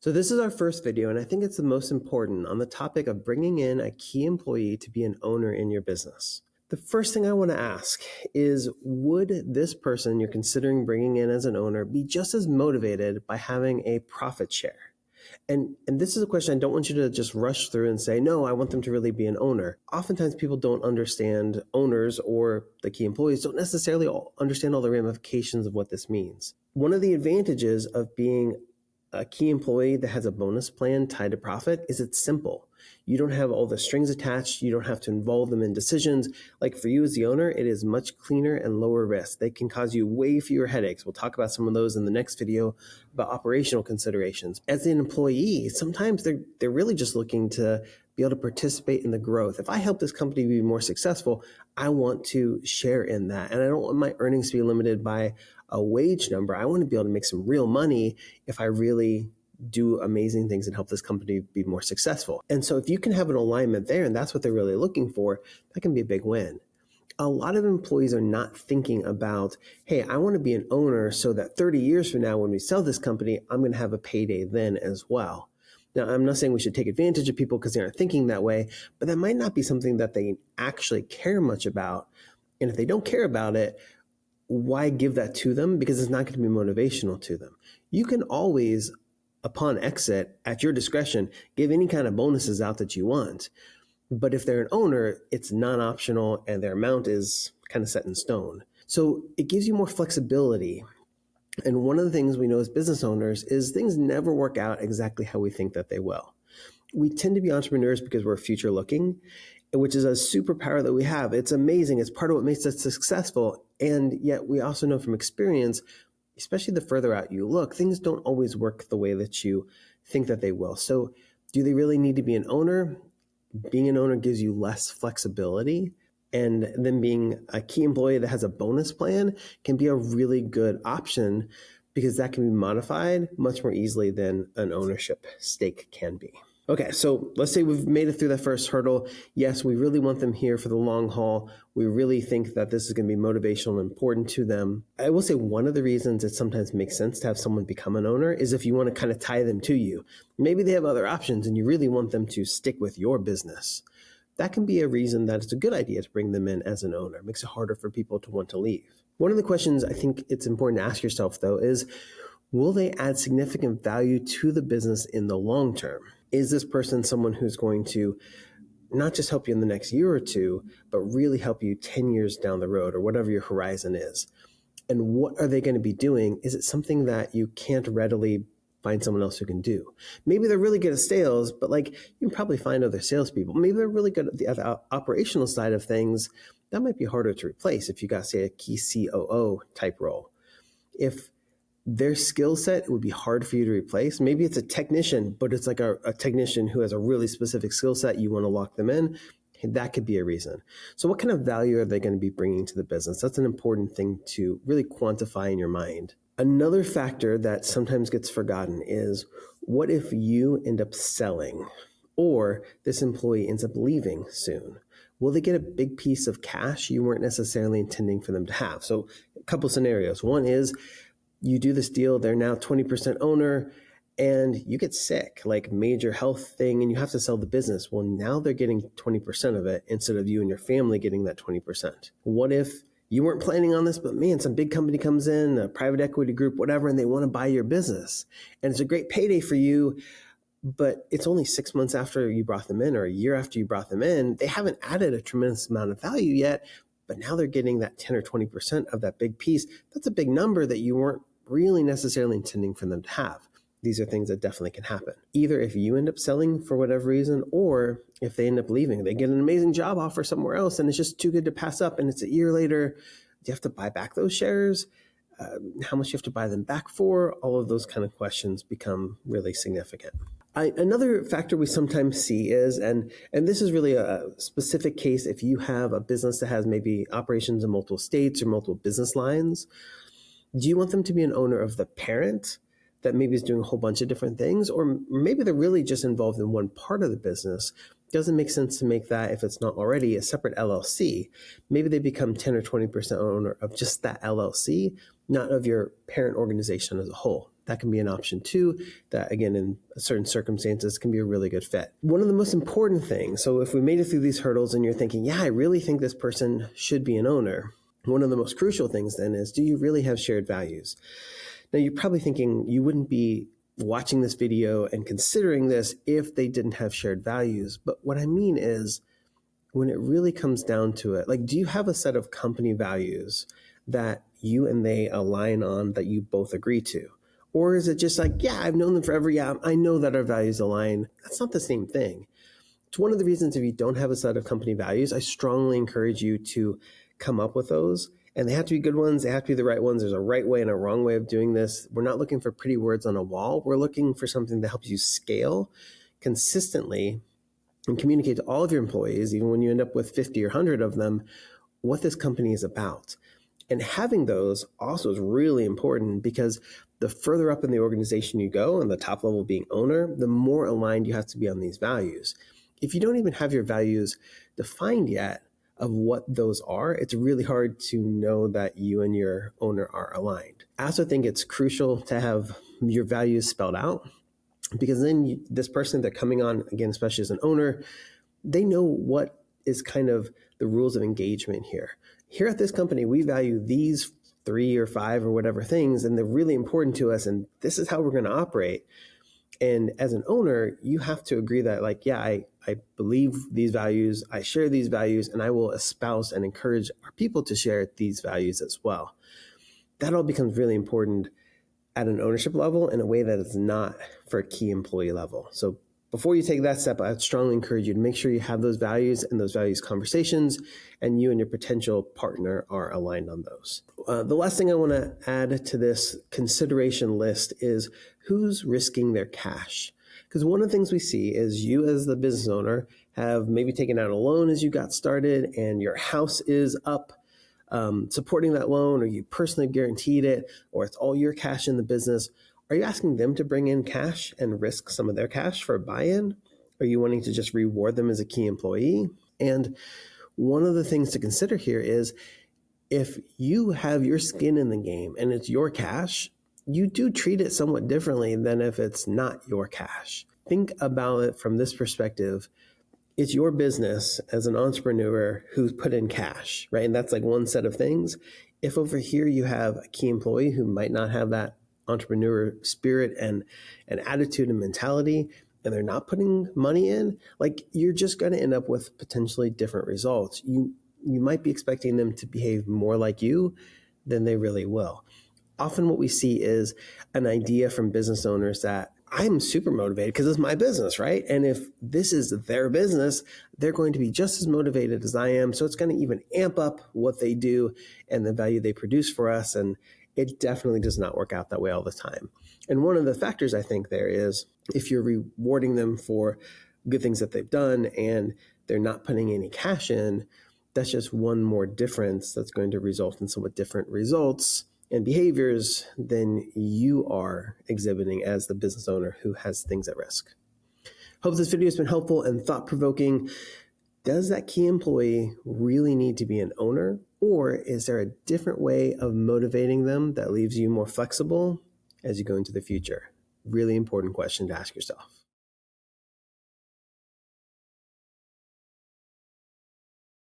So this is our first video, and I think it's the most important on the topic of bringing in a key employee to be an owner in your business. The first thing I want to ask is, would this person you're considering bringing in as an owner be just as motivated by having a profit share? And this is a question I don't want you to just rush through and say, no, I want them to really be an owner. Oftentimes people don't understand, owners or the key employees don't necessarily understand all the ramifications of what this means. One of the advantages of being a key employee that has a bonus plan tied to profit is it's simple. You don't have all the strings attached. You don't have to involve them in decisions. Like for you as the owner, it is much cleaner and lower risk. They can cause you way fewer headaches. We'll talk about some of those in the next video about operational considerations. As an employee, sometimes they're really just looking to be able to participate in the growth. If I help this company be more successful, I want to share in that. And I don't want my earnings to be limited by a wage number. I want to be able to make some real money if I really do amazing things and help this company be more successful. And so if you can have an alignment there, and that's what they're really looking for, that can be a big win. A lot of employees are not thinking about, hey, I want to be an owner so that 30 years from now, when we sell this company, I'm going to have a payday then as well. Now, I'm not saying we should take advantage of people because they aren't thinking that way, but that might not be something that they actually care much about. And if they don't care about it, why give that to them? Because it's not going to be motivational to them. You can always, upon exit, at your discretion, give any kind of bonuses out that you want. But if they're an owner, it's non-optional and their amount is kind of set in stone. So it gives you more flexibility. And one of the things we know as business owners is things never work out exactly how we think that they will. We tend to be entrepreneurs because we're future looking, which is a superpower that we have. It's amazing. It's part of what makes us successful. And yet we also know from experience, especially the further out you look, things don't always work the way that you think that they will. So do they really need to be an owner? Being an owner gives you less flexibility. And then being a key employee that has a bonus plan can be a really good option because that can be modified much more easily than an ownership stake can be. Okay, so let's say we've made it through that first hurdle. Yes, we really want them here for the long haul. We really think that this is going to be motivational and important to them. I will say one of the reasons it sometimes makes sense to have someone become an owner is if you want to kind of tie them to you. Maybe they have other options and you really want them to stick with your business. That can be a reason that it's a good idea to bring them in as an owner. It makes it harder for people to want to leave. One of the questions I think it's important to ask yourself, though, is will they add significant value to the business in the long term? Is this person someone who's going to not just help you in the next year or two, but really help you 10 years down the road or whatever your horizon is? And what are they going to be doing? Is it something that you can't readily find someone else who can do? Maybe they're really good at sales, but like you can probably find other salespeople. Maybe they're really good at the operational side of things. That might be harder to replace if you got, say, a key COO type role. If their skill set would be hard for you to replace. Maybe it's a technician, but it's like a technician who has a really specific skill set. You want to lock them in. That could be a reason. So what kind of value are they going to be bringing to the business? That's an important thing to really quantify in your mind. Another factor that sometimes gets forgotten is, what if you end up selling or this employee ends up leaving soon? Will they get a big piece of cash you weren't necessarily intending for them to have? So a couple scenarios. One is you do this deal, they're now 20% owner, and you get sick, like major health thing, and you have to sell the business. Well, now they're getting 20% of it instead of you and your family getting that 20%. What if you weren't planning on this, but man, some big company comes in, a private equity group, whatever, and they want to buy your business. And it's a great payday for you, but it's only 6 months after you brought them in or a year after you brought them in. They haven't added a tremendous amount of value yet, but now they're getting that 10 or 20% of that big piece. That's a big number that you weren't really necessarily intending for them to have. These are things that definitely can happen. Either if you end up selling for whatever reason, or if they end up leaving, they get an amazing job offer somewhere else and it's just too good to pass up and it's a year later. Do you have to buy back those shares? How much you have to buy them back for? All of those kind of questions become really significant. Another factor we sometimes see is, and this is really a specific case if you have a business that has maybe operations in multiple states or multiple business lines, do you want them to be an owner of the parent that maybe is doing a whole bunch of different things? Or maybe they're really just involved in one part of the business. It doesn't make sense to make that, if it's not already, a separate LLC. Maybe they become 10 or 20% owner of just that LLC, not of your parent organization as a whole. That can be an option too, that again, in certain circumstances can be a really good fit. One of the most important things, so if we made it through these hurdles and you're thinking, yeah, I really think this person should be an owner, one of the most crucial things then is, do you really have shared values? Now you're probably thinking you wouldn't be watching this video and considering this if they didn't have shared values. But what I mean is, when it really comes down to it, like, do you have a set of company values that you and they align on, that you both agree to? Or is it just like, yeah, I've known them forever. Yeah, I know that our values align. That's not the same thing. It's one of the reasons if you don't have a set of company values, I strongly encourage you to come up with those. And they have to be good ones. They have to be the right ones. There's a right way and a wrong way of doing this. We're not looking for pretty words on a wall. We're looking for something that helps you scale consistently and communicate to all of your employees, even when you end up with 50 or 100 of them, what this company is about. And having those also is really important, because the further up in the organization you go, and the top level being owner, the more aligned you have to be on these values. If you don't even have your values defined yet of what those are, it's really hard to know that you and your owner are aligned. I also think it's crucial to have your values spelled out, because then this person they're coming on, again, especially as an owner, they know what is kind of the rules of engagement here. Here at this company, we value these 3 or 5 or whatever things, and they're really important to us, and this is how we're going to operate. And as an owner, you have to agree that, like, yeah, I believe these values, I share these values, and I will espouse and encourage our people to share these values as well. That all becomes really important at an ownership level in a way that is not for a key employee level. So before you take that step, I'd strongly encourage you to make sure you have those values and those values conversations, and you and your potential partner are aligned on those. The last thing I want to add to this consideration list is who's risking their cash. Because one of the things we see is you as the business owner have maybe taken out a loan as you got started, and your house is up supporting that loan, or you personally guaranteed it, or it's all your cash in the business. Are you asking them to bring in cash and risk some of their cash for a buy-in? Are you wanting to just reward them as a key employee? And one of the things to consider here is, if you have your skin in the game and it's your cash, you do treat it somewhat differently than if it's not your cash. Think about it from this perspective. It's your business as an entrepreneur who's put in cash, right? And that's like one set of things. If over here you have a key employee who might not have that entrepreneur spirit and attitude and mentality, and they're not putting money in, like, you're just going to end up with potentially different results. You might be expecting them to behave more like you than they really will. Often what we see is an idea from business owners that I'm super motivated because it's my business, right? And if this is their business, they're going to be just as motivated as I am. So it's going to even amp up what they do and the value they produce for us. And it definitely does not work out that way all the time. And one of the factors I think there is, if you're rewarding them for good things that they've done and they're not putting any cash in, that's just one more difference that's going to result in somewhat different results and behaviors than you are exhibiting as the business owner who has things at risk. Hope this video has been helpful and thought-provoking. Does that key employee really need to be an owner, or is there a different way of motivating them that leaves you more flexible as you go into the future? Really important question to ask yourself.